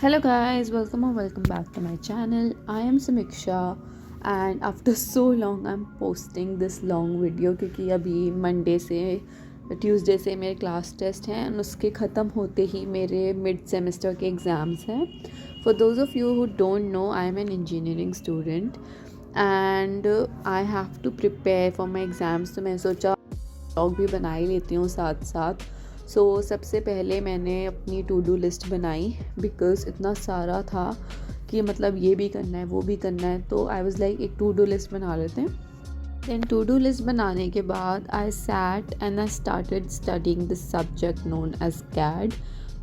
Hello guys, welcome or welcome back to my channel. I am Samiksha and after so long I'm posting this long video क्योंकि अभी Monday से Tuesday से मेरे class test हैं और उसके ख़त्म होते ही मेरे मिड सेमेस्टर के एग्ज़ाम्स हैं. For those of you who don't know, I am an engineering student and I have to prepare for my exams. तो मैं सोचा व्लॉग भी बना ही लेती हूँ साथ साथ. सबसे पहले मैंने अपनी टू डू लिस्ट बनाई बिकॉज़ इतना सारा था कि मतलब ये भी करना है वो भी करना है. तो आई वाज लाइक एक टू डू लिस्ट बना लेते हैं. देन टू डू लिस्ट बनाने के बाद I sat and I started studying this subject known as CAD.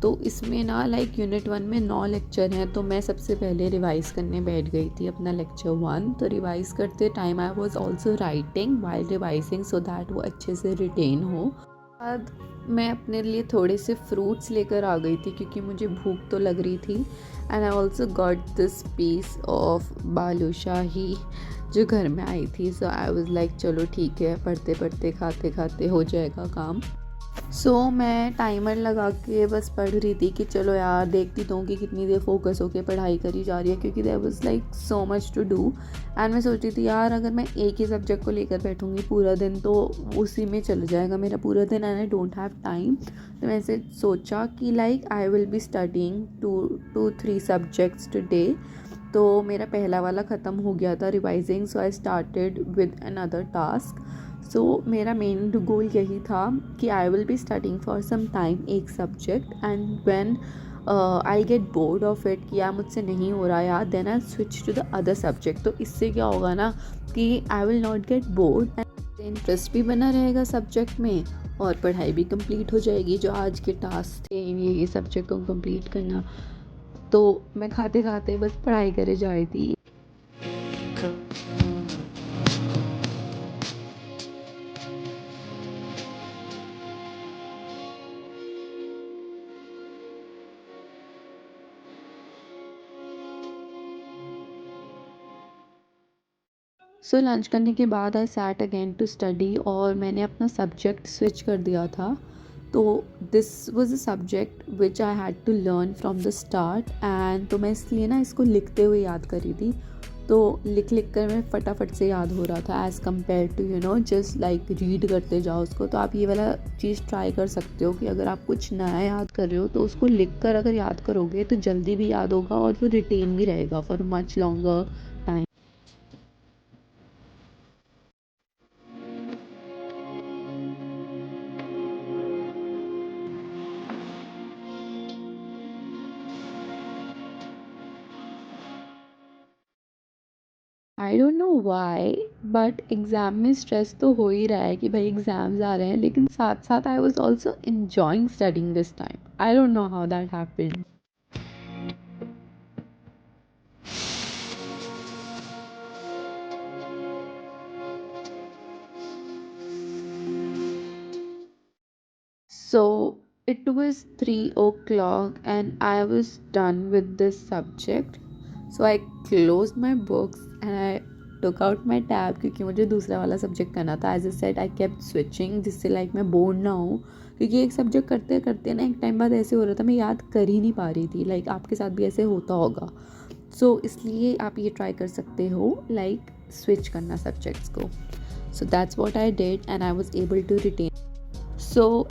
तो इसमें ना लाइक यूनिट 1 में 9 लेक्चर हैं. तो मैं सबसे पहले रिवाइज़ करने बैठ गई थी अपना लेक्चर 1. तो रिवाइज़ करते time I was also writing while revising so that वो अच्छे से रिटेन हो. बाद मैं अपने लिए थोड़े से फ्रूट्स लेकर आ गई थी क्योंकि मुझे भूख तो लग रही थी. And I also got this piece of balushahi जो घर में आई थी. सो आई वाज लाइक चलो ठीक है, पढ़ते पढ़ते खाते खाते हो जाएगा काम. मैं टाइमर लगा के बस पढ़ रही थी कि चलो यार देखती तो कि कितनी देर फोकस होके पढ़ाई करी जा रही है क्योंकि there was like so much to do. And मैं सोच रही थी यार अगर मैं एक ही सब्जेक्ट को लेकर बैठूंगी पूरा दिन तो उसी में चल जाएगा मेरा पूरा दिन and I don't have time. तो मैंने सोचा कि like I will be studying 2-3 subjects today. तो मेरा पहला वाला ख़त्म हो गया था revising. So I started with another task. मेरा मेन गोल यही था कि I will be studying for some time एक subject and when I get bored of it कि यार मुझसे नहीं हो रहा यार, then I switch to the other subject. तो इससे क्या होगा ना कि I will not get bored and interest भी बना रहेगा सब्जेक्ट में और पढ़ाई भी कंप्लीट हो जाएगी. जो आज के टास्क थे ये सब्जेक्ट को कंप्लीट करना, तो मैं खाते खाते बस पढ़ाई करे जा रही थी. लंच करने के बाद I sat again to study और मैंने अपना सब्जेक्ट स्विच कर दिया था. तो this was a subject which I had to learn from the start and तो मैं इसलिए ना इसको लिखते हुए याद करी थी. तो लिख कर मैं फटाफट से याद हो रहा था as compare to just like read करते जाओ उसको. तो आप ये वाला चीज़ ट्राई कर सकते हो कि अगर आप कुछ नया याद कर रहे हो तो उसको लिख कर अगर याद करोगे तो जल्दी भी याद होगा और वो रिटेन भी रहेगा for much longer time. I don't know why but exam में स्ट्रेस तो हो ही रहा है कि भाई एग्ज़ाम्स आ रहे हैं, लेकिन साथ साथ I was also enjoying studying this time. I don't know how that happened. It was 3 o'clock and I was done with this subject. I closed my books and I took out my tab क्योंकि मुझे दूसरा वाला subject करना था. As I said, I kept switching जिससे like मैं bore ना हूँ क्योंकि एक सब्जेक्ट करते करते ना एक टाइम बाद ऐसे हो रहा था मैं याद कर ही नहीं पा रही थी. लाइक आपके साथ भी ऐसे होता होगा. इसलिए आप ये ट्राई कर सकते हो लाइक स्विच करना सब्जेक्ट्स को. That's what I did and I was able to retain.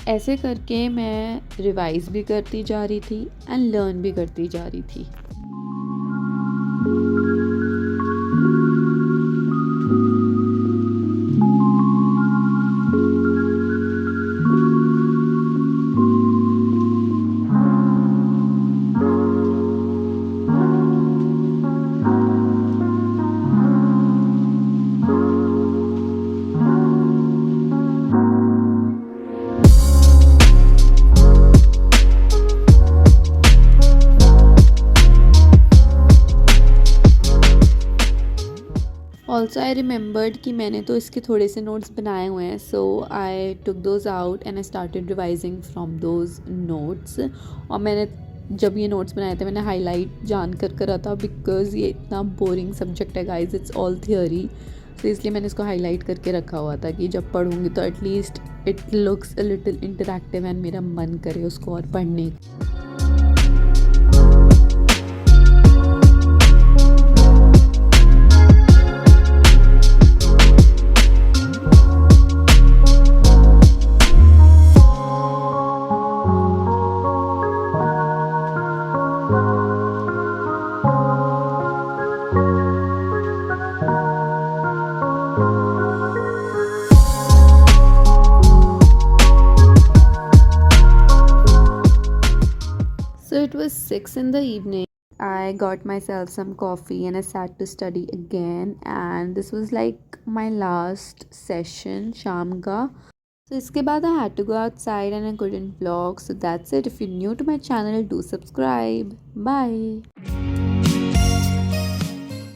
ऐसे करके मैं रिवाइज़ भी करती जा रही थी एंड लर्न भी करती जा रही थी. ऑल्सो आई रिमेंबर्ड कि मैंने तो इसके थोड़े से नोट्स बनाए हुए हैं. I took those out and I started revising from those notes. और मैंने जब ये नोट्स बनाए थे मैंने हाईलाइट जान कर करा था बिकॉज़ ये इतना बोरिंग सब्जेक्ट है गाइज, इट्स ऑल थियोरी. इसलिए मैंने इसको हाईलाइट करके रखा हुआ था कि जब पढ़ूँगी तो at least it looks a little interactive and मेरा मन करे उसको और पढ़ने. was 6 in the evening. I got myself some coffee and I sat to study again. And this was like my last session, Sham ka. So iske baad I had to go outside and I couldn't vlog. So that's it. If you're new to my channel, do subscribe. Bye.